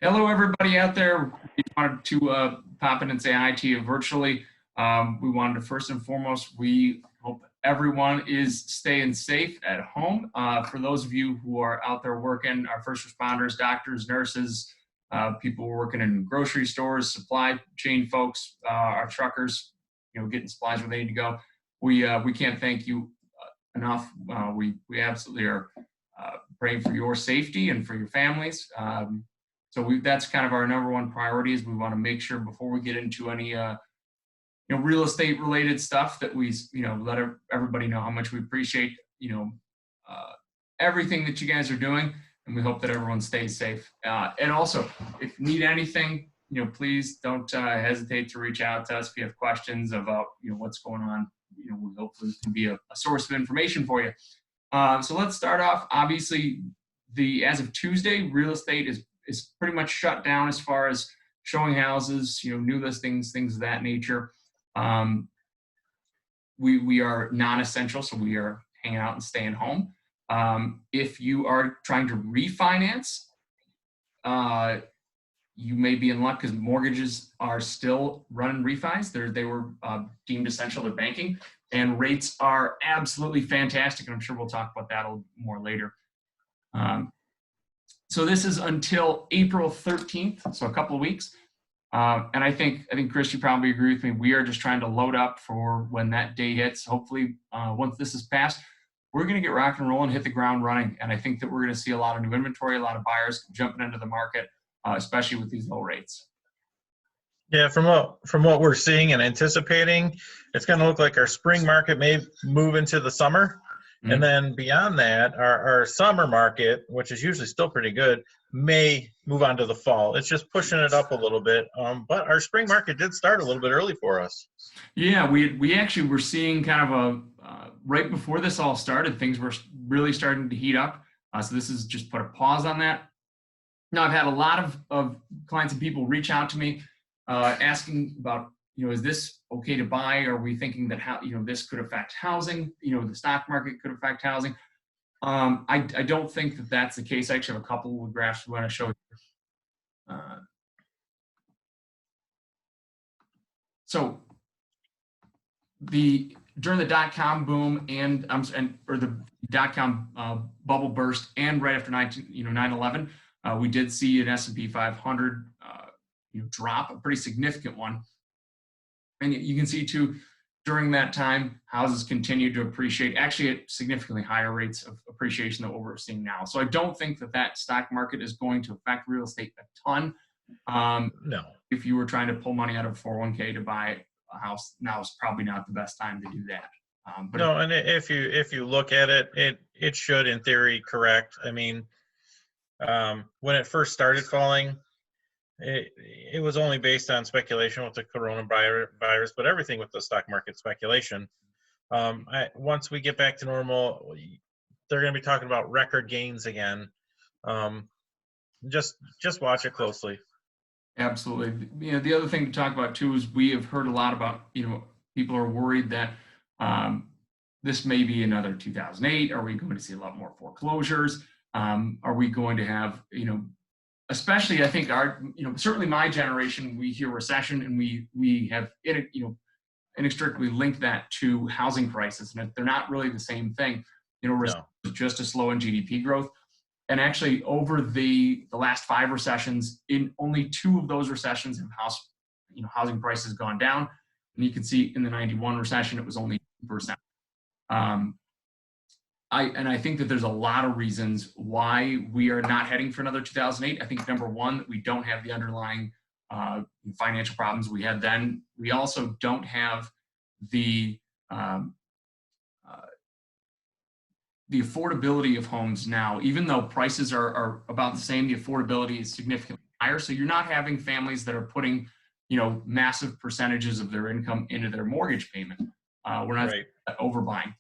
Hello, everybody out there. We wanted to pop in and say hi to you virtually. We wanted to first and foremost, we hope everyone is staying safe at home. For those of you who are out there working, our first responders, doctors, nurses, people working in grocery stores, supply chain folks, our truckers, getting supplies where they need to go. We can't thank you enough. We absolutely are praying for your safety and for your families. So that's kind of our number one priority is we want to make sure before we get into any real estate related stuff that we let everybody know how much we appreciate everything that you guys are doing, and we hope that everyone stays safe. And also, if you need anything, please don't hesitate to reach out to us if you have questions about what's going on. We hopefully can be a source of information for you. So let's start off. Obviously, as of Tuesday, real estate is pretty much shut down as far as showing houses, new listings, things of that nature. We are non-essential, so we are hanging out and staying home. If you are trying to refinance, you may be in luck because mortgages are still running refis. They were deemed essential to banking, and rates are absolutely fantastic. And I'm sure we'll talk about that a little more later. So this is until April 13th, so a couple of weeks. And I think Chris, you probably agree with me. We are just trying to load up for when that day hits. Hopefully, once this is passed, we're going to get rock and roll and hit the ground running. And I think that we're going to see a lot of new inventory, a lot of buyers jumping into the market, especially with these low rates. Yeah, from what we're seeing and anticipating, it's going to look like our spring market may move into the summer. Mm-hmm. And then beyond that, our summer market, which is usually still pretty good, may move on to the fall. It's just pushing it up a little bit. But our spring market did start a little bit early for us. Yeah, we actually were seeing kind of right before this all started, things were really starting to heat up. So this is just put a pause on that. Now, I've had a lot of clients and people reach out to me asking about, is this okay to buy? Are we thinking that this could affect housing? The stock market could affect housing. I don't think that that's the case. I actually have a couple of graphs we want to show you. So during the dot-com boom or the dot-com bubble burst, and right after 9/11, we did see an S&P 500 drop, a pretty significant one. And you can see too, during that time, houses continued to appreciate, actually at significantly higher rates of appreciation than what we're seeing now. So I don't think that stock market is going to affect real estate a ton. No. If you were trying to pull money out of 401k to buy a house, now is probably not the best time to do that. And if you look at it, it should, in theory, correct. I mean, when it first started falling, it was only based on speculation with the coronavirus, but everything with the stock market speculation. Once we get back to normal, they're going to be talking about record gains again. Just watch it closely. Absolutely. The other thing to talk about too is we have heard a lot about, people are worried that this may be another 2008. Are we going to see a lot more foreclosures? Are we going to have, especially I think certainly my generation, we hear recession and we have, inextricably linked that to housing prices, and they're not really the same thing. Recession is just as slow in GDP growth. And actually over the last 5 recessions, in only 2 of those recessions have housing prices gone down. And you can see in the 91 recession, it was only 2%. I think that there's a lot of reasons why we are not heading for another 2008. I think number one, that we don't have the underlying financial problems we had then. We also don't have the affordability of homes now. Even though prices are about the same, the affordability is significantly higher. So you're not having families that are putting, massive percentages of their income into their mortgage payment. We're not overbuying.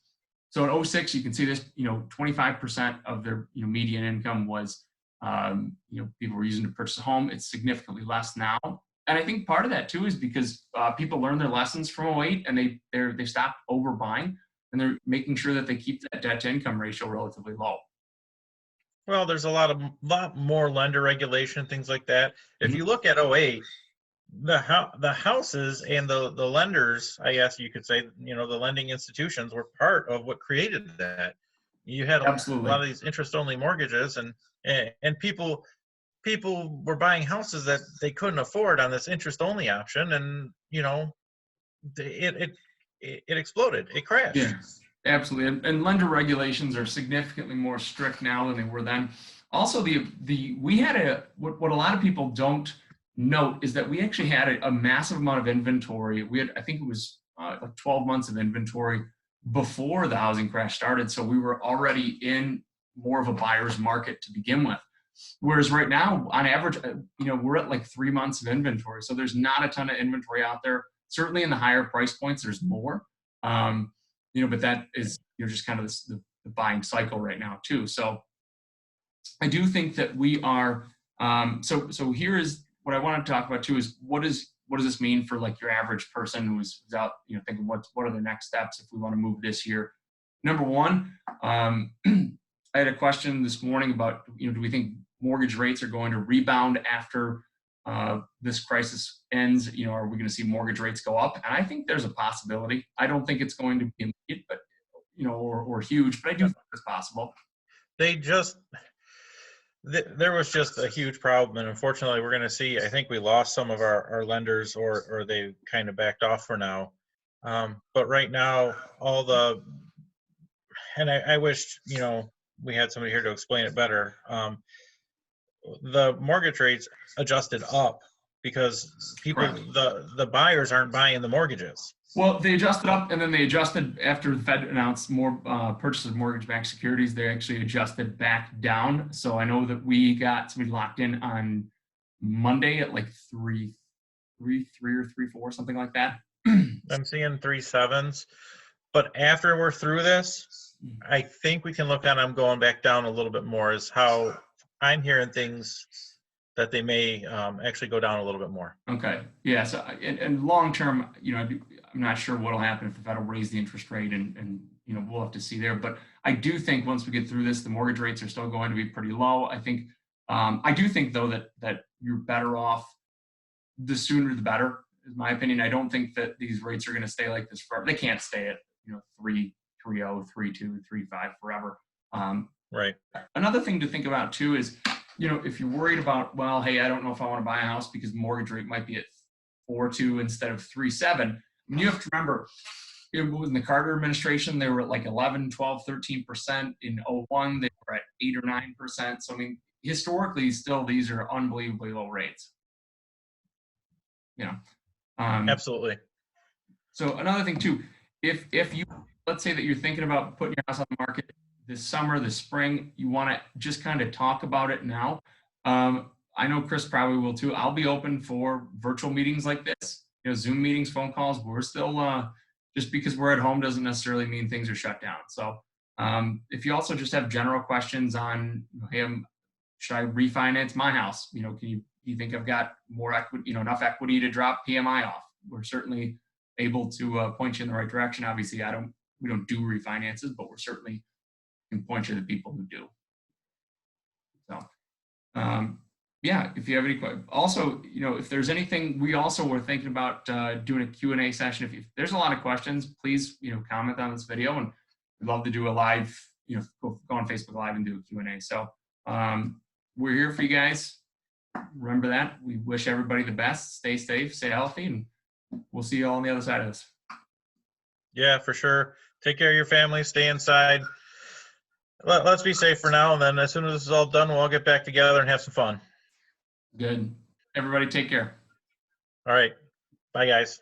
So in 2006, you can see this, 25% of their median income was, people were using to purchase a home. It's significantly less now. And I think part of that too is because people learned their lessons from 2008 and they stopped overbuying, and they're making sure that they keep that debt to income ratio relatively low. Well, there's a lot more lender regulation, things like that. If Mhm. you look at '08, the houses and the lenders, I guess you could say, the lending institutions were part of what created that. You had a Absolutely. lot of these interest only mortgages, and people were buying houses that they couldn't afford on this interest only option, and it it exploded. It crashed. Yeah, absolutely. And lender regulations are significantly more strict now than they were then. Also, the we had what a lot of people don't note is that we actually had a massive amount of inventory. We had, I think it was like 12 months of inventory before the housing crash started. So we were already in more of a buyer's market to begin with. Whereas right now, on average, we're at like 3 months of inventory. So there's not a ton of inventory out there. Certainly in the higher price points, there's more. Um, but that is just kind of the buying cycle right now too. So I do think that we are. So here is what I want to talk about too: is what does this mean for like your average person who's out, thinking what are the next steps if we want to move this year. Number one, I had a question this morning about do we think mortgage rates are going to rebound after this crisis ends? Are we going to see mortgage rates go up? And I think there's a possibility. I don't think it's going to be immediate, but or huge, but I do think it's possible. They just there was just a huge problem, and unfortunately we're going to see, I think we lost some of our lenders, or they kind of backed off for now. But right now, and I wish we had somebody here to explain it better. The mortgage rates adjusted up because Correct. the buyers aren't buying the mortgages. Well, they adjusted up, and then they adjusted after the Fed announced more purchase of mortgage-backed securities. They actually adjusted back down. So I know that we got somebody locked in on Monday at like 3.3 or 3.4, something like that. I'm seeing 3.7s, but after we're through this, I think we can look at them going back down a little bit more. Is how I'm hearing things, that they may actually go down a little bit more. Okay. Yeah. So, and long term, I'm not sure what'll happen if the Fed will raise the interest rate, and we'll have to see there. But I do think once we get through this, the mortgage rates are still going to be pretty low. I think, I do think though that you're better off the sooner the better, is my opinion. I don't think that these rates are going to stay like this forever. They can't stay at 3.30, 3.2, 3.5 forever. Right. Another thing to think about too is, if you're worried about, well, hey, I don't know if I want to buy a house because the mortgage rate might be at 4.2 instead of 3.7. I mean, you have to remember, in the Carter administration, they were at like 11, 12, 13%. In '01, they were at 8 or 9%. So, I mean, historically, still, these are unbelievably low rates. Absolutely. So another thing too, if you, let's say that you're thinking about putting your house on the market this summer, this spring, you want to just kind of talk about it now. I know Chris probably will too. I'll be open for virtual meetings like this, Zoom meetings, phone calls. We're still, just because we're at home doesn't necessarily mean things are shut down. So if you also just have general questions on, hey, should I refinance my house? Do you think I've got more equity, enough equity to drop PMI off? We're certainly able to point you in the right direction. Obviously, we don't do refinances, but we're certainly can point you to the people who do. So, yeah, if you have any questions. Also, if there's anything, we also were thinking about doing a Q&A session. If there's a lot of questions, please, comment on this video, and we'd love to do a live, go on Facebook Live and do a Q&A. So we're here for you guys. Remember that. We wish everybody the best. Stay safe, stay healthy, and we'll see you all on the other side of this. Yeah, for sure. Take care of your family. Stay inside. Let's be safe for now, and then as soon as this is all done, we'll all get back together and have some fun. Good. Everybody take care. All right. Bye, guys.